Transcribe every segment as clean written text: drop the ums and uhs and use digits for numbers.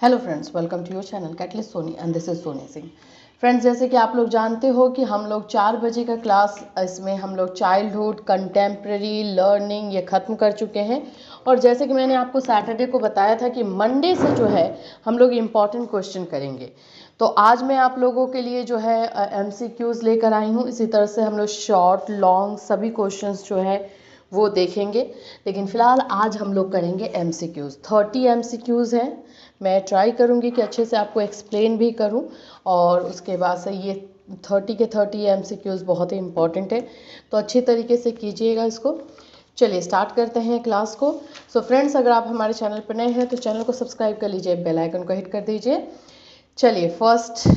Hello friends, welcome to your channel Catalyst Soni and this is Soni Singh. Friends, जैसे कि आप लोग जानते हो कि हम लोग 4 बजे का क्लास, इसमें हम लोग चाइल्डहुड, कंटेम्प्रेरी लर्निंग ये ख़त्म कर चुके हैं। और जैसे कि मैंने आपको सैटरडे को बताया था कि मंडे से जो है हम लोग इम्पॉर्टेंट क्वेश्चन करेंगे। तो आज मैं आप लोगों के लिए जो है MCQs लेकर आई हूँ। इसी तरह से हम लोग शॉर्ट लॉन्ग सभी क्वेश्चंस जो है वो देखेंगे। लेकिन फ़िलहाल आज हम लोग करेंगे MCQs। 30 MCQs हैं। मैं ट्राई करूँगी कि अच्छे से आपको एक्सप्लेन भी करूँ, और उसके बाद से ये 30 के 30 MCQs बहुत ही इंपॉर्टेंट है, तो अच्छी तरीके से कीजिएगा इसको। चलिए स्टार्ट करते हैं क्लास को। सो फ्रेंड्स, अगर आप हमारे चैनल पर नए हैं तो चैनल को सब्सक्राइब कर लीजिए, बेल आइकन को हिट कर दीजिए। चलिए फर्स्ट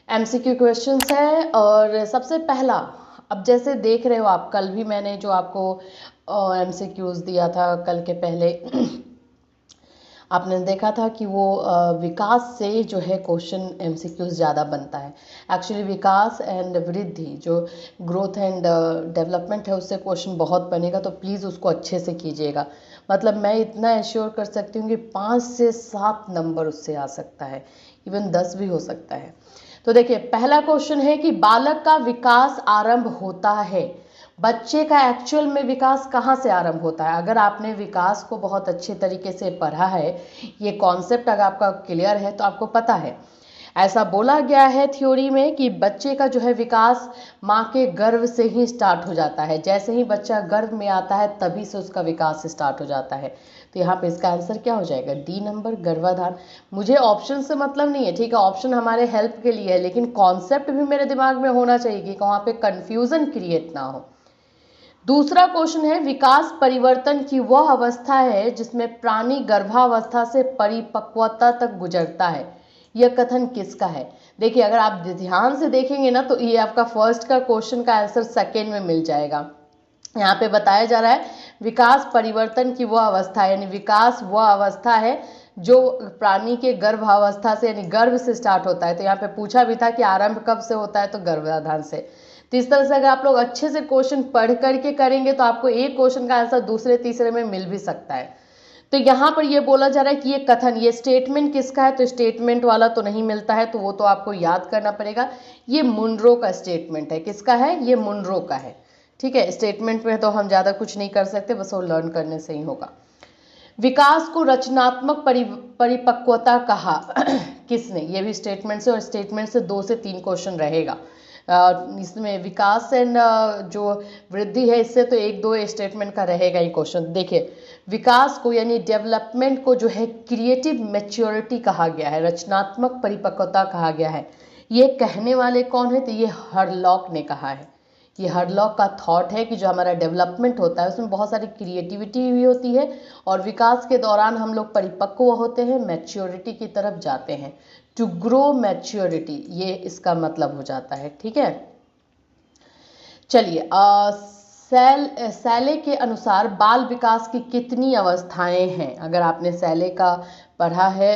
MCQ क्वेश्चंस है। और सबसे पहला, अब जैसे देख रहे हो आप, कल भी मैंने जो आपको MCQs दिया था कल के पहले आपने देखा था कि वो विकास से जो है क्वेश्चन MCQs ज़्यादा बनता है। एक्चुअली विकास एंड वृद्धि, जो ग्रोथ एंड डेवलपमेंट है, उससे क्वेश्चन बहुत बनेगा, तो प्लीज़ उसको अच्छे से कीजिएगा। मतलब मैं इतना एश्योर कर सकती हूँ कि 5 से 7 नंबर उससे आ सकता है, इवन 10 भी हो सकता है। तो देखिए, पहला क्वेश्चन है कि बालक का विकास आरंभ होता है। बच्चे का एक्चुअल में विकास कहाँ से आरंभ होता है? अगर आपने विकास को बहुत अच्छे तरीके से पढ़ा है, ये कॉन्सेप्ट अगर आपका क्लियर है, तो आपको पता है, ऐसा बोला गया है थ्योरी में कि बच्चे का जो है विकास माँ के गर्भ से ही स्टार्ट हो जाता है। जैसे ही बच्चा गर्भ में आता है तभी से उसका विकास स्टार्ट हो जाता है। तो यहाँ पे इसका आंसर क्या हो जाएगा? डी नंबर, गर्भाधान। मुझे ऑप्शन से मतलब नहीं है, ठीक है, ऑप्शन हमारे हेल्प के लिए है, लेकिन कॉन्सेप्ट भी मेरे दिमाग में होना चाहिए कि वहाँ पे कन्फ्यूजन क्रिएट ना हो। दूसरा क्वेश्चन है, विकास परिवर्तन की वह अवस्था है जिसमें प्राणी गर्भावस्था से परिपक्वता तक गुजरता है। यह कथन किसका है? देखिए, अगर आप ध्यान से देखेंगे ना, तो ये आपका फर्स्ट का क्वेश्चन का आंसर सेकेंड में मिल जाएगा। यहाँ पे बताया जा रहा है विकास परिवर्तन की वह अवस्था है, यानी विकास वह अवस्था है जो प्राणी के गर्भावस्था से, यानी गर्भ से स्टार्ट होता है। तो यहाँ पे पूछा भी था कि आरंभ कब से होता है, तो गर्भाधान से। तो इस तरह से अगर आप लोग अच्छे से क्वेश्चन पढ़ करके करेंगे तो आपको एक क्वेश्चन का आंसर दूसरे तीसरे में मिल भी सकता है। तो यहाँ पर ये बोला जा रहा है कि ये कथन, ये स्टेटमेंट किसका है? तो स्टेटमेंट वाला तो नहीं मिलता है, तो वो तो आपको याद करना पड़ेगा। ये मुनरो का स्टेटमेंट है। किसका है? ये मुनरो का है। ठीक है, स्टेटमेंट में तो हम ज़्यादा कुछ नहीं कर सकते, बस वो लर्न करने से ही होगा। विकास को रचनात्मक परिपक्वता कहा किसने? ये भी स्टेटमेंट से, और स्टेटमेंट से 2 से 3 क्वेश्चन रहेगा। इसमें विकास एंड जो वृद्धि है, इससे तो 1-2 स्टेटमेंट का रहेगा ही क्वेश्चन। देखिए, विकास को यानी डेवलपमेंट को जो है क्रिएटिव मैच्योरिटी कहा गया है, रचनात्मक परिपक्वता कहा गया है। ये कहने वाले कौन है? तो ये हरलॉक ने कहा है। ये हरलॉक का थॉट है कि जो हमारा डेवलपमेंट होता है उसमें बहुत सारी क्रिएटिविटी भी होती है, और विकास के दौरान हम लोग परिपक्व होते हैं, मैच्योरिटी की तरफ जाते हैं। टू ग्रो मैच्योरिटी, ये इसका मतलब हो जाता है। ठीक है, चलिए, सैले के अनुसार बाल विकास की कितनी अवस्थाएं हैं? अगर आपने सैले का पढ़ा है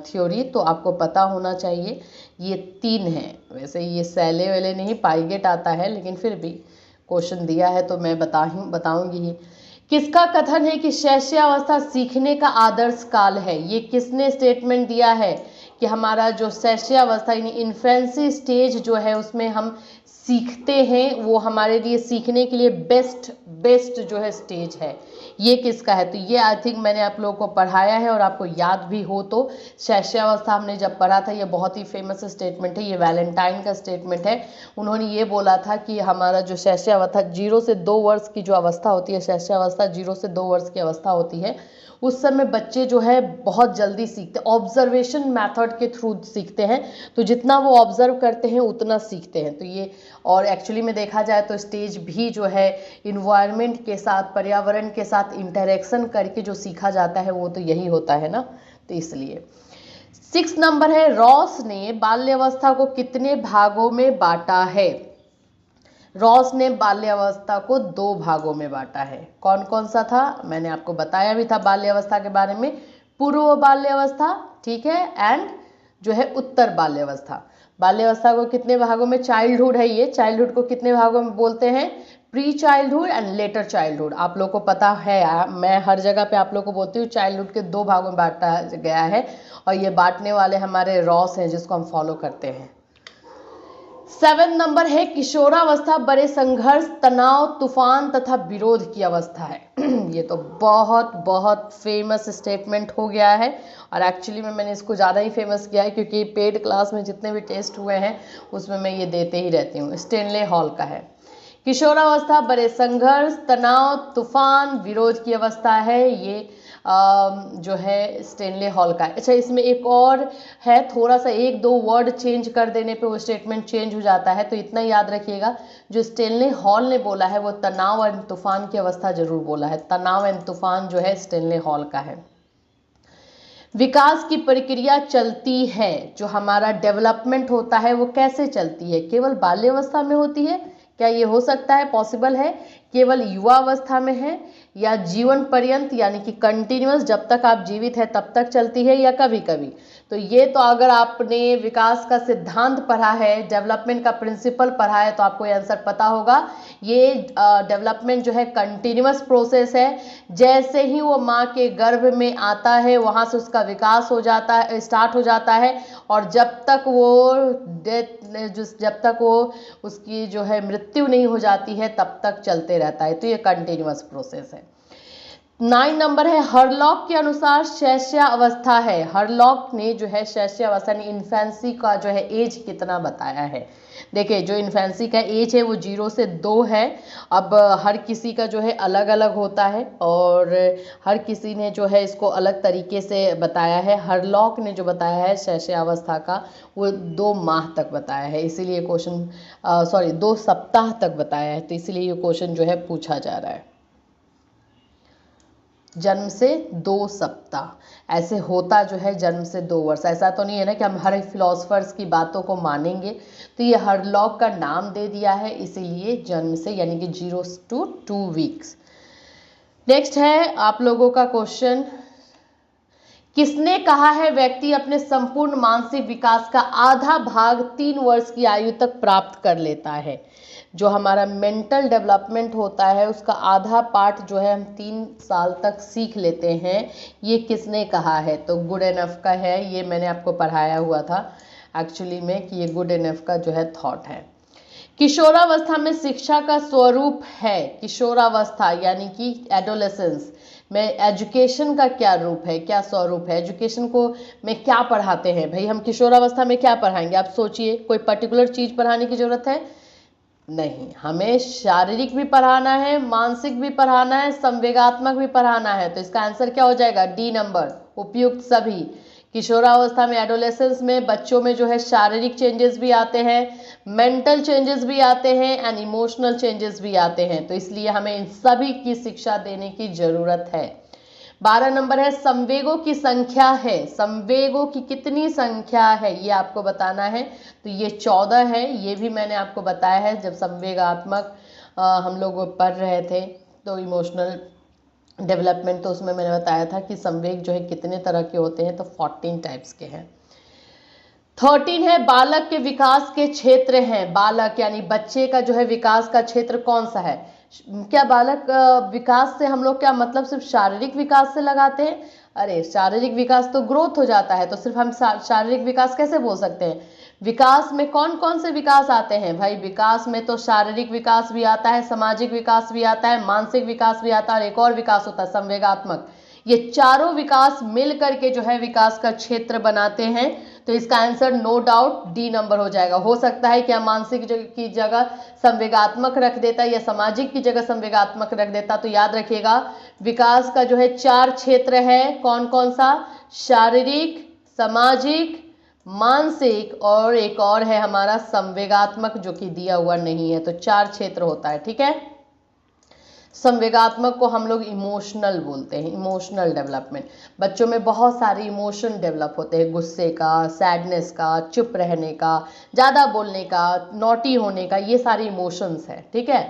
थ्योरी, तो आपको पता होना चाहिए ये 3 हैं। वैसे ये सैले वेले नहीं, पाइगेट आता है, लेकिन फिर भी क्वेश्चन दिया है तो मैं बताऊंगी ही। किसका कथन है कि शैशवावस्था सीखने का आदर्श काल है? ये किसने स्टेटमेंट दिया है कि हमारा जो शैशवावस्था यानी इन्फेंसी स्टेज जो है उसमें हम सीखते हैं, वो हमारे लिए सीखने के लिए बेस्ट जो है स्टेज है। ये किसका है? तो ये आई थिंक मैंने आप लोगों को पढ़ाया है, और आपको याद भी हो तो शैशवावस्था हमने जब पढ़ा था, ये बहुत ही फेमस स्टेटमेंट है, ये वैलेंटाइन का स्टेटमेंट है। उन्होंने ये बोला था कि हमारा जो शैशवावस्था 0 से 2 वर्ष की जो अवस्था होती है, शैशवावस्था 0 से 2 वर्ष की अवस्था होती है, उस समय बच्चे जो है बहुत जल्दी सीखते हैं, ऑब्जर्वेशन मेथड के थ्रू सीखते हैं। तो जितना वो ऑब्जर्व करते हैं उतना सीखते हैं। तो ये, और एक्चुअली में देखा जाए तो स्टेज भी जो है इन्वायरमेंट के साथ, पर्यावरण के साथ इंटरेक्शन करके जो सीखा जाता है वो तो यही होता है ना। तो इसलिए 6 नंबर है, रॉस ने बाल्यावस्था को कितने भागों में बांटा है? रॉस ने बाल्यावस्था को 2 भागों में बांटा है। कौन कौन सा था? मैंने आपको बताया भी था बाल्यावस्था के बारे में। पूर्व बाल्यावस्था, ठीक है, एंड जो है उत्तर बाल्यावस्था। बाल्यावस्था को कितने भागों में? चाइल्डहुड है ये, चाइल्डहुड को कितने भागों में बोलते हैं? Pre childhood and later childhood. आप लोग को पता है, मैं हर जगह पे आप लोग को बोलती हूँ, चाइल्डहुड के 2 भागों में बांटा गया है और ये बांटने वाले हमारे रॉस हैं जिसको हम फॉलो करते हैं। 7 नंबर है किशोरावस्था बड़े संघर्ष, तनाव, तूफान तथा विरोध की अवस्था है। ये तो बहुत बहुत फेमस स्टेटमेंट हो गया है और एक्चुअली में मैंने इसको ज़्यादा ही फेमस किया है क्योंकि पेड क्लास में जितने भी टेस्ट हुए हैं उसमें मैं ये देते ही रहती हूँ। स्टेनले हॉल का है। किशोरावस्था बड़े संघर्ष, तनाव, तूफान, विरोध की अवस्था है। ये जो है स्टेनले हॉल का है। अच्छा, इसमें एक और है, थोड़ा सा 1-2 वर्ड चेंज कर देने पे वो स्टेटमेंट चेंज हो जाता है, तो इतना याद रखिएगा, जो स्टेनले हॉल ने बोला है वो तनाव एंड तूफान की अवस्था जरूर बोला है। तनाव एंड तूफान जो है स्टेनले हॉल का है। विकास की प्रक्रिया चलती है, जो हमारा डेवलपमेंट होता है वो कैसे चलती है? केवल बाल्यावस्था में होती है? क्या ये हो सकता है, पॉसिबल है? केवल युवा अवस्था में है या जीवन पर्यंत यानी कि कंटिन्यूअस, जब तक आप जीवित है तब तक चलती है, या कभी कभी? तो ये तो अगर आपने विकास का सिद्धांत पढ़ा है, डेवलपमेंट का प्रिंसिपल पढ़ा है, तो आपको ये आंसर पता होगा। ये डेवलपमेंट जो है कंटिन्यूअस प्रोसेस है। जैसे ही वो माँ के गर्भ में आता है वहाँ से उसका विकास हो जाता है, स्टार्ट हो जाता है, और जब तक वो उसकी जो है मृत्यु नहीं हो जाती है तब तक चलते रहता है। तो ये कंटिन्यूअस प्रोसेस है। 9 नंबर है हरलॉक के अनुसार शैशव अवस्था है। हरलॉक ने जो है शैशव अवस्था यानी इन्फेंसी का जो है एज कितना बताया है। देखिए, जो इन्फेंसी का एज है वो 0 से 2 है। अब हर किसी का जो है अलग अलग होता है और हर किसी ने जो है इसको अलग तरीके से बताया है। हरलॉक ने जो बताया है शैशव अवस्था का वो 2 माह तक बताया है, इसीलिए क्वेश्चन 2 सप्ताह तक बताया है, तो इसीलिए ये क्वेश्चन जो है पूछा जा रहा है। जन्म से 2 सप्ताह ऐसे होता जो है, जन्म से 2 वर्ष। ऐसा तो नहीं है ना कि हम हर फिलोसफर्स की बातों को मानेंगे, तो ये हरलॉक का नाम दे दिया है, इसीलिए जन्म से यानी कि 0 to 2 वीक्स। नेक्स्ट है आप लोगों का क्वेश्चन, किसने कहा है व्यक्ति अपने संपूर्ण मानसिक विकास का आधा भाग 3 वर्ष की आयु तक प्राप्त कर लेता है? जो हमारा मेंटल डेवलपमेंट होता है उसका आधा पार्ट जो है हम 3 साल तक सीख लेते हैं, ये किसने कहा है? तो गुड एनफ का है, ये मैंने आपको पढ़ाया हुआ था एक्चुअली में कि ये गुड एनफ का जो है थॉट है। किशोरावस्था में शिक्षा का स्वरूप है। किशोरावस्था यानी कि एडोलेसेंस में एजुकेशन का क्या रूप है, क्या स्वरूप है? एजुकेशन को में क्या पढ़ाते हैं भाई? हम किशोरावस्था में क्या पढ़ाएंगे? आप सोचिए, कोई पर्टिकुलर चीज पढ़ाने की जरूरत है? नहीं, हमें शारीरिक भी पढ़ाना है, मानसिक भी पढ़ाना है, संवेगात्मक भी पढ़ाना है। तो इसका आंसर क्या हो जाएगा? डी नंबर, उपयुक्त सभी। किशोरावस्था में, एडोलेसेंस में बच्चों में जो है शारीरिक चेंजेस भी आते हैं, मेंटल चेंजेस भी आते हैं एंड इमोशनल चेंजेस भी आते हैं, तो इसलिए हमें इन सभी की शिक्षा देने की जरूरत है। 12 नंबर है संवेगों की संख्या है। संवेगों की कितनी संख्या है ये आपको बताना है, तो ये 14 है। ये भी मैंने आपको बताया है जब संवेगात्मक हम लोग पढ़ रहे थे, तो इमोशनल डेवलपमेंट, तो उसमें मैंने बताया था कि संवेग जो है कितने तरह के होते हैं, तो 14 टाइप्स के हैं। 13 है बालक के विकास के क्षेत्र हैं। बालक यानी बच्चे का जो है विकास का क्षेत्र कौन सा है? क्या बालक विकास से हम लोग क्या मतलब सिर्फ शारीरिक विकास से लगाते हैं? अरे, शारीरिक विकास तो ग्रोथ हो जाता है, तो सिर्फ हम शारीरिक विकास कैसे बोल सकते हैं? विकास में कौन कौन से विकास आते हैं भाई? विकास में तो शारीरिक विकास भी आता है, सामाजिक विकास भी आता है, मानसिक विकास भी आता है, और एक और विकास होता है संवेगात्मक। ये चारों विकास मिल करके जो है विकास का क्षेत्र बनाते हैं, तो इसका answer no doubt D number हो जाएगा। हो सकता है कि हम मानसिक की जगह संवेगात्मक रख देता या सामाजिक की जगह संवेगात्मक रख देता, तो याद रखिएगा विकास का जो है 4 क्षेत्र है। कौन कौन सा? शारीरिक, सामाजिक, मानसिक, और एक और है हमारा संवेगात्मक, जो कि दिया हुआ नहीं है। तो 4 क्षेत्र होता है, ठीक है। संवेगात्मक को हम लोग इमोशनल बोलते हैं, इमोशनल डेवलपमेंट। बच्चों में बहुत सारे इमोशन डेवलप होते हैं, गुस्से का, सैडनेस का, चुप रहने का, ज़्यादा बोलने का, नॉटी होने का, ये सारे इमोशंस हैं, ठीक है।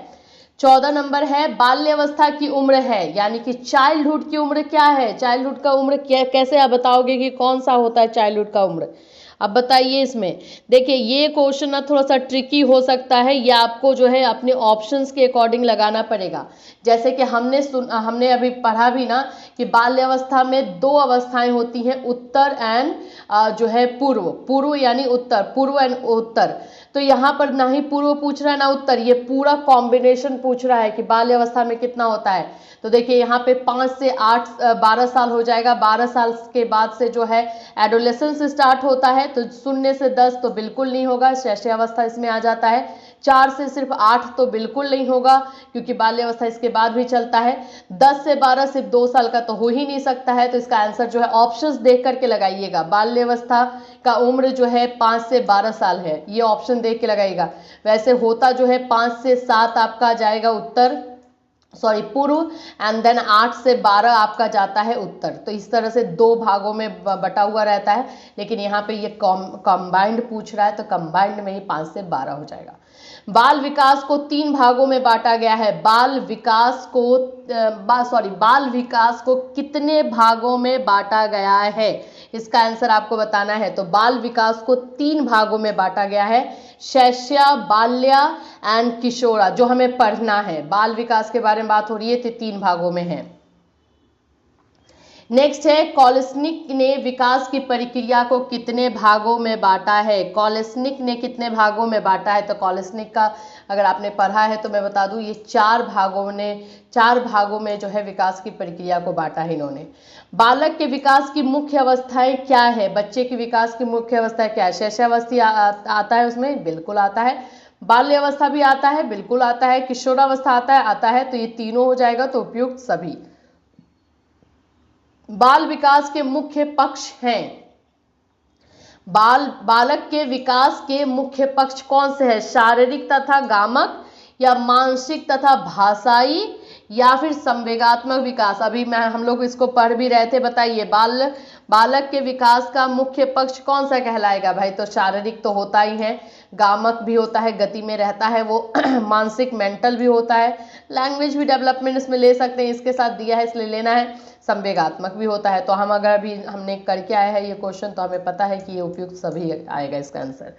14 नंबर है बाल्यावस्था की उम्र है, यानी कि चाइल्डहुड की उम्र क्या है? चाइल्डहुड का उम्र क्या, कैसे आप बताओगे कि कौन सा होता है चाइल्डहुड का उम्र? अब बताइए इसमें, देखिए ये क्वेश्चन ना थोड़ा सा ट्रिकी हो सकता है, ये आपको जो है अपने ऑप्शंस के अकॉर्डिंग लगाना पड़ेगा। जैसे कि हमने अभी पढ़ा भी ना कि बाल्यावस्था में दो अवस्थाएं होती हैं, उत्तर एंड जो है पूर्व, पूर्व यानी उत्तर, पूर्व एंड उत्तर। तो यहाँ पर ना ही पूर्व पूछ रहा है ना उत्तर, ये पूरा कॉम्बिनेशन पूछ रहा है कि बाल्यावस्था में कितना होता है। तो देखिए यहाँ पे 5 से 8 12 साल हो जाएगा, 12 साल के बाद से जो है एडोलेसेंस स्टार्ट होता है, तो 0 से 10 तो बिल्कुल नहीं होगा, शैशवावस्था इसमें आ जाता है। 4 से सिर्फ 8 तो बिल्कुल नहीं होगा क्योंकि बाल्यावस्था इसके बाद भी चलता है। 10 से 12 सिर्फ 2 साल का तो हो ही नहीं सकता है, तो इसका आंसर जो है ऑप्शंस देख करके लगाइएगा। बाल्यावस्था का उम्र जो है 5 से 12 साल है, ये ऑप्शन देख के लगाइएगा। वैसे होता जो है 5 से 7 आपका आ जाएगा उत्तर, सॉरी पूर्व, एंड देन 8 से 12 आपका जाता है उत्तर। तो इस तरह से दो भागों में बटा हुआ रहता है, लेकिन यहाँ पे ये कंबाइंड पूछ रहा है, तो कंबाइंड में ही 5 से 12 हो जाएगा। बाल विकास को 3 भागों में बांटा गया है। बाल विकास को कितने भागों में बांटा गया है, इसका आंसर आपको बताना है। तो बाल विकास को 3 भागों में बांटा गया है, शैशव, बाल्या एंड किशोरा, जो हमें पढ़ना है। बाल विकास के बारे में बात हो रही है, तो 3 भागों में है। नेक्स्ट है, कॉलसनिक ने विकास की प्रक्रिया को कितने भागों में बांटा है। कॉलसनिक ने कितने भागों में बांटा है, तो कॉलसनिक का अगर आपने पढ़ा है तो मैं बता दूं, ये 4 भागों में जो है विकास की प्रक्रिया को बांटा है इन्होंने। बालक के विकास की मुख्य अवस्थाएं क्या है, बच्चे के विकास की मुख्य अवस्था क्या है। शैशवावस्था आता है उसमें, बिल्कुल आता है। बाल्यावस्था भी आता है, बिल्कुल आता है। किशोरावस्था आता है, तो ये तीनों हो जाएगा, तो उपयुक्त सभी। बाल विकास के मुख्य पक्ष हैं, बालक के विकास के मुख्य पक्ष कौन से हैं, शारीरिक तथा गामक, या मानसिक तथा भाषाई, या फिर संवेगात्मक विकास। अभी हम लोग इसको पढ़ भी रहे थे, बताइए बालक के विकास का मुख्य पक्ष कौन सा कहलाएगा भाई। तो शारीरिक तो होता ही है, गामक भी होता है, गति में रहता है वो, मानसिक मेंटल भी होता है, लैंग्वेज भी डेवलपमेंट इसमें ले सकते हैं, इसके साथ दिया है इसलिए लेना है, संवेगात्मक भी होता है। तो हम अगर अभी हमने करके आया है ये क्वेश्चन, तो हमें पता है कि ये उपयुक्त सभी आएगा इसका आंसर।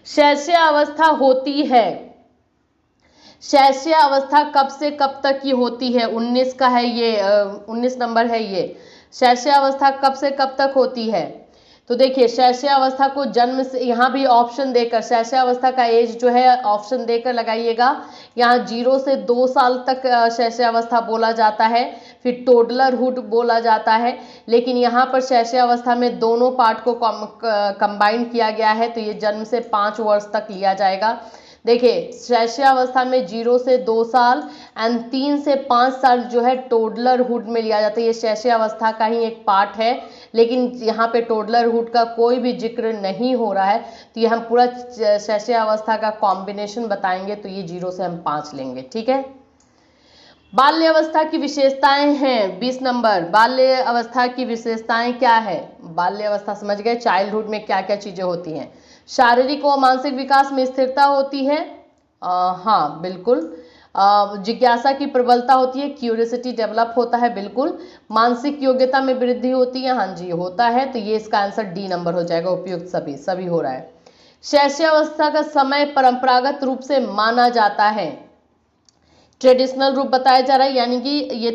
शैशवावस्था होती है, शैशवावस्था कब से कब तक की होती है, 19 का है ये, 19 नंबर है ये। शैशवावस्था कब से कब तक होती है, तो देखिए शैशवावस्था को जन्म से, यहाँ भी ऑप्शन देकर शैशवावस्था का एज जो है ऑप्शन देकर लगाइएगा। यहाँ 0 से 2 साल तक शैशवावस्था बोला जाता है, फिर टोडलरहुड बोला जाता है, लेकिन यहाँ पर शैशवावस्था में दोनों पार्ट को कंबाइन किया गया है, तो ये जन्म से 5 वर्ष तक लिया जाएगा। देखिए शैशवावस्था में 0 से 2 साल एंड 3 से 5 साल जो है टोडलरहुड में लिया जाता है, ये शैशवावस्था का ही एक पार्ट है, लेकिन यहाँ पे टोडलरहुड का कोई भी जिक्र नहीं हो रहा है, तो ये हम पूरा शैशवावस्था का कॉम्बिनेशन बताएंगे, तो ये 0 से हम 5 लेंगे, ठीक है। बाल्यावस्था की विशेषताएं हैं, 20 नंबर, बाल्य अवस्था की विशेषताएं क्या है। बाल्यावस्था समझ गए, चाइल्डहुड में क्या क्या चीजें होती हैं। शारीरिक व मानसिक विकास में स्थिरता होती है, हाँ बिल्कुल। जिज्ञासा की प्रबलता होती है, क्यूरियोसिटी डेवलप होता है, बिल्कुल। मानसिक योग्यता में वृद्धि होती है, हाँ जी होता है, तो ये इसका आंसर डी नंबर हो जाएगा, उपयुक्त सभी हो रहा है। शैशवावस्था का समय परंपरागत रूप से माना जाता है, ट्रेडिशनल रूप बताया जा रहा है, यानी कि ये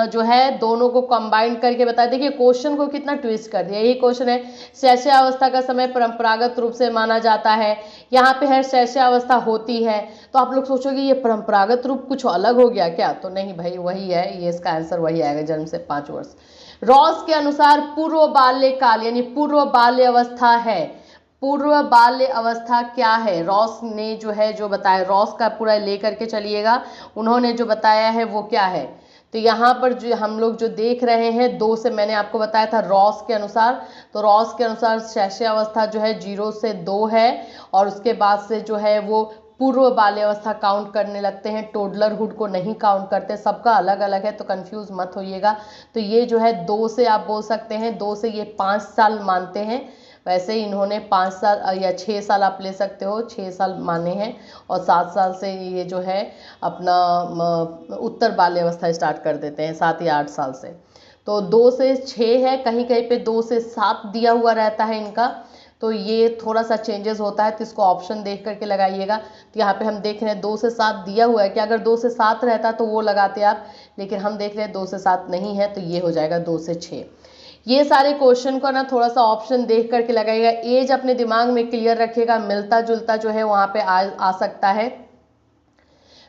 जो है दोनों को कंबाइन करके बताया। देखिए क्वेश्चन को कितना ट्विस्ट कर दिया, यही क्वेश्चन है, शैशवावस्था का समय परंपरागत रूप से माना जाता है, यहाँ पे है शैशवावस्था होती है, तो आप लोग सोचोगे ये परंपरागत रूप कुछ अलग हो गया क्या, तो नहीं भाई वही है, ये इसका आंसर वही आएगा, जन्म से 5 वर्ष। रॉस के अनुसार पूर्व बाल्यकाल यानी पूर्व बाल्य अवस्था है, पूर्व बाल्य अवस्था क्या है, रॉस ने जो है जो बताया, रॉस का पूरा लेकर के चलिएगा, उन्होंने जो बताया है वो क्या है। तो यहाँ पर जो हम लोग जो देख रहे हैं 2 से मैंने आपको बताया था रॉस के अनुसार, तो रॉस के अनुसार शैशवावस्था जो है 0 से 2 है, और उसके बाद से जो है वो पूर्व बाल्यावस्था काउंट करने लगते हैं, टोडलरहुड को नहीं काउंट करते, सबका अलग अलग है, तो कंफ्यूज मत होइएगा। तो ये जो है 2 से आप बोल सकते हैं, 2 से ये 5 साल मानते हैं, वैसे ही इन्होंने 5 साल या 6 साल आप ले सकते हो, 6 साल माने हैं, और 7 साल से ये जो है अपना उत्तर बाल्यावस्था स्टार्ट कर देते हैं, 7 या 8 साल से। तो 2 से 6 है, कहीं कहीं पे 2 से 7 दिया हुआ रहता है इनका, तो ये थोड़ा सा चेंजेस होता है, तो इसको ऑप्शन देख करके लगाइएगा। तो यहाँ पे हम देख रहे हैं 2 से 7 दिया हुआ है कि अगर 2 से 7 रहता तो वो लगाते आप, लेकिन हम देख रहे हैं 2 से 7 नहीं है, तो ये हो जाएगा 2 से 6। ये सारे क्वेश्चन को ना थोड़ा सा ऑप्शन देख करके लगाइएगा, एज अपने दिमाग में क्लियर रखिएगा, मिलता जुलता जो है वहां पे आ सकता है।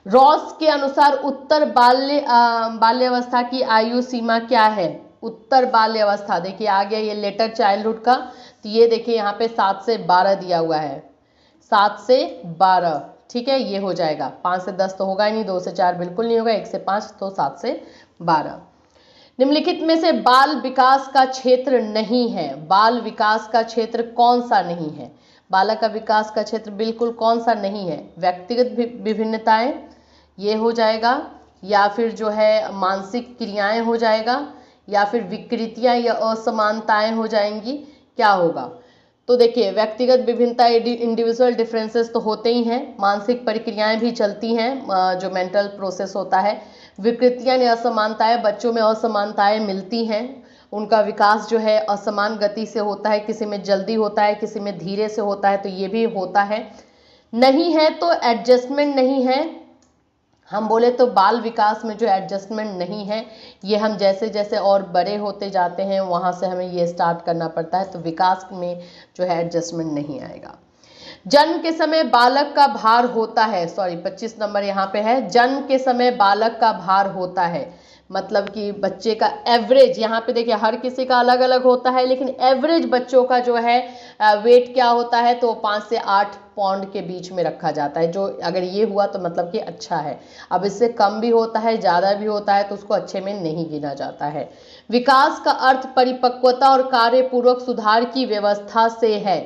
रॉस के अनुसार उत्तर बाल्यावस्था की आयु सीमा क्या है? उत्तर बाल्यावस्था देखिए आ गया ये लेटर चाइल्डहुड का, तो ये देखिए यहाँ पे 7 से 12 दिया हुआ है, 7 से 12, ठीक है, ये हो जाएगा। 5 से 10 तो होगा ही नहीं, 2 से 4 बिल्कुल नहीं होगा, 1 से 5 तो 7 से 12। निम्नलिखित में से बाल विकास का क्षेत्र नहीं है, बाल विकास का क्षेत्र कौन सा नहीं है? बालक का विकास का क्षेत्र बिल्कुल कौन सा नहीं है? व्यक्तिगत विभिन्नताएं ये हो जाएगा, या फिर जो है मानसिक क्रियाएं हो जाएगा, या फिर विकृतियां या असमानताएं हो जाएंगी, क्या होगा? तो देखिए व्यक्तिगत विभिन्नता इंडिविजुअल डिफरेंसेस तो होते ही हैं, मानसिक प्रक्रियाएं भी चलती हैं, जो मेंटल प्रोसेस होता है। विकृतियां या असमानताएं, बच्चों में असमानताएं मिलती हैं, उनका विकास जो है असमान गति से होता है, किसी में जल्दी होता है, किसी में धीरे से होता है, तो ये भी होता है। नहीं है तो एडजस्टमेंट नहीं है, हम बोले तो बाल विकास में जो एडजस्टमेंट नहीं है, ये हम जैसे जैसे और बड़े होते जाते हैं वहाँ से हमें ये स्टार्ट करना पड़ता है, तो विकास में जो है एडजस्टमेंट नहीं आएगा। जन्म के समय बालक का भार होता है, सॉरी 25 नंबर यहाँ पे है, जन्म के समय बालक का भार होता है, मतलब कि बच्चे का एवरेज, यहाँ पे देखिए हर किसी का अलग अलग होता है, लेकिन एवरेज बच्चों का जो है वेट क्या होता है, तो 5 से 8 पाउंड के बीच में रखा जाता है, जो अगर ये हुआ तो मतलब कि अच्छा है। अब इससे कम भी होता है, ज़्यादा भी होता है, तो उसको अच्छे में नहीं गिना जाता है। विकास का अर्थ परिपक्वता और कार्यपूर्वक सुधार की व्यवस्था से है,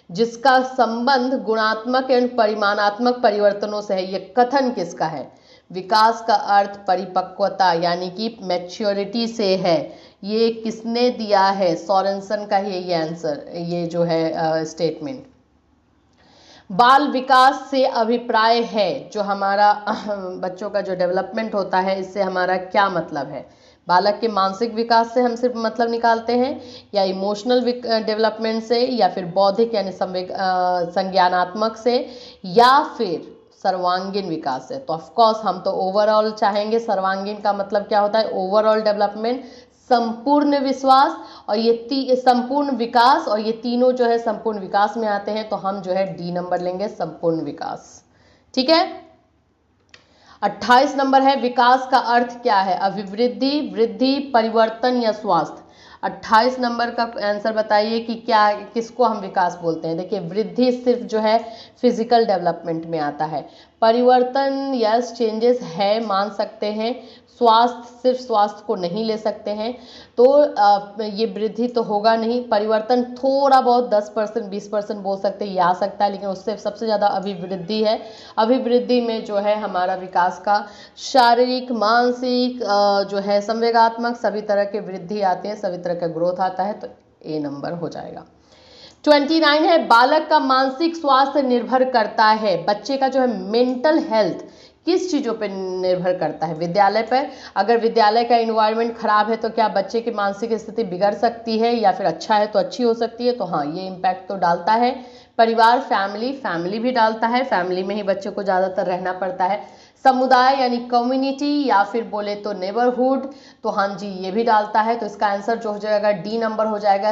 जिसका संबंध गुणात्मक एवं परिमाणात्मक परिवर्तनों से है। ये कथन किसका है? विकास का अर्थ परिपक्वता यानी कि मैच्योरिटी से है। ये किसने दिया है? सोरेनसन का ही ये आंसर, ये जो है स्टेटमेंट। बाल विकास से अभिप्राय है, जो हमारा बच्चों का जो डेवलपमेंट होता है, इससे हमारा क्या मतलब है? बालक के मानसिक विकास से हम सिर्फ मतलब निकालते हैं, या इमोशनल डेवलपमेंट से, या फिर बौद्धिक यानी संज्ञानात्मक से, या फिर सर्वांगीण विकास से? तो ऑफकोर्स हम तो ओवरऑल चाहेंगे। सर्वांगीण का मतलब क्या होता है? ओवरऑल डेवलपमेंट, संपूर्ण विश्वास और ये संपूर्ण विकास, और ये तीनों जो है संपूर्ण विकास में आते हैं, तो हम जो है डी नंबर लेंगे, संपूर्ण विकास। ठीक है। 28 नंबर है, विकास का अर्थ क्या है? अभिवृद्धि, वृद्धि, परिवर्तन या स्वास्थ्य? 28 नंबर का आंसर बताइए कि क्या, किसको हम विकास बोलते हैं? देखिए वृद्धि सिर्फ जो है फिजिकल डेवलपमेंट में आता है, परिवर्तन यस चेंजेस है मान सकते हैं, स्वास्थ्य सिर्फ स्वास्थ्य को नहीं ले सकते हैं, तो ये वृद्धि तो होगा नहीं। परिवर्तन थोड़ा बहुत 10% 20% बोल सकते हैं, ये आ सकता है, लेकिन उससे सबसे ज़्यादा अभिवृद्धि है। अभिवृद्धि में जो है हमारा विकास का शारीरिक, मानसिक, जो है संवेगात्मक, सभी तरह के वृद्धि आते हैं, सभी तरह का ग्रोथ आता है, तो ए नंबर हो जाएगा। 29 है, बालक का मानसिक स्वास्थ्य निर्भर करता है, बच्चे का जो है मेंटल हेल्थ किस चीज़ों पर निर्भर करता है? विद्यालय पर। अगर विद्यालय का इन्वायरमेंट खराब है तो क्या बच्चे की मानसिक स्थिति बिगड़ सकती है, या फिर अच्छा है तो अच्छी हो सकती है? तो हाँ, ये इम्पैक्ट तो डालता है। परिवार, फैमिली भी डालता है, फैमिली में ही बच्चे को ज़्यादातर रहना पड़ता है। समुदाय यानी कम्युनिटी, या फिर बोले तो नेबरहुड, तो हाँ जी ये भी डालता है। तो इसका आंसर जो हो जाएगा डी नंबर हो जाएगा,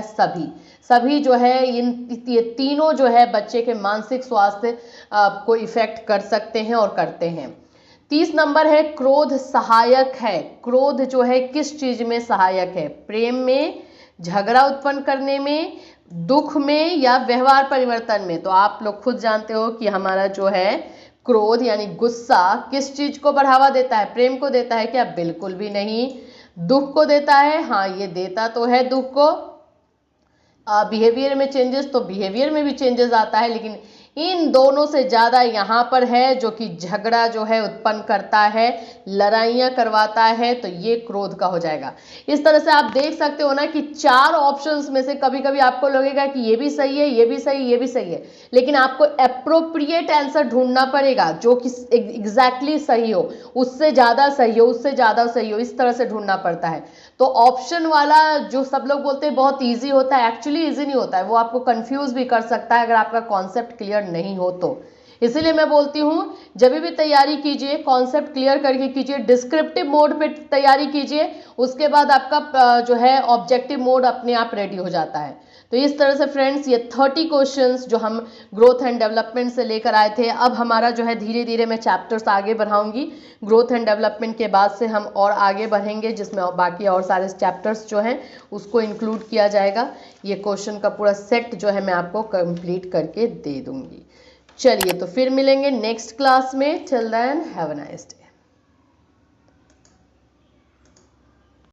सभी जो है ये तीनों जो है बच्चे के मानसिक स्वास्थ्य को इफेक्ट कर सकते हैं और करते हैं। 30 नंबर है, क्रोध सहायक है, क्रोध जो है किस चीज में सहायक है? प्रेम में, झगड़ा उत्पन्न करने में, दुख में, या व्यवहार परिवर्तन में? तो आप लोग खुद जानते हो कि हमारा जो है क्रोध यानी गुस्सा किस चीज को बढ़ावा देता है? प्रेम को देता है क्या? बिल्कुल भी नहीं। दुख को देता है, हाँ ये देता तो है दुख को। बिहेवियर में चेंजेस, तो बिहेवियर में भी चेंजेस आता है, लेकिन इन दोनों से ज़्यादा यहाँ पर है जो कि झगड़ा जो है उत्पन्न करता है, लड़ाइयाँ करवाता है, तो ये क्रोध का हो जाएगा। इस तरह से आप देख सकते हो ना कि 4 ऑप्शंस में से कभी कभी आपको लगेगा कि ये भी सही है, ये भी सही, ये भी सही है, लेकिन आपको एप्रोप्रिएट आंसर ढूंढना पड़ेगा जो कि एग्जैक्टली सही हो, उससे ज़्यादा सही हो, उससे ज़्यादा सही हो, इस तरह से ढूंढना पड़ता है। तो ऑप्शन वाला जो सब लोग बोलते हैं बहुत ईजी होता है, एक्चुअली ईजी नहीं होता है, वो आपको कंफ्यूज भी कर सकता है अगर आपका कॉन्सेप्ट क्लियर नहीं हो तो। इसीलिए मैं बोलती हूँ जब भी तैयारी कीजिए कॉन्सेप्ट क्लियर करके कीजिए, डिस्क्रिप्टिव मोड पे तैयारी कीजिए, उसके बाद आपका जो है ऑब्जेक्टिव मोड अपने आप रेडी हो जाता है। तो इस तरह से फ्रेंड्स ये 30 क्वेश्चंस जो हम ग्रोथ एंड डेवलपमेंट से लेकर आए थे, अब हमारा जो है धीरे धीरे मैं चैप्टर्स आगे बढ़ाऊंगी। ग्रोथ एंड डेवलपमेंट के बाद से हम और आगे बढ़ेंगे जिसमें बाकी और सारे चैप्टर्स जो हैं उसको इंक्लूड किया जाएगा। ये क्वेश्चन का पूरा सेट जो है मैं आपको कंप्लीट करके दे दूंगी। चलिए तो फिर मिलेंगे नेक्स्ट क्लास में। Till then have a nice day.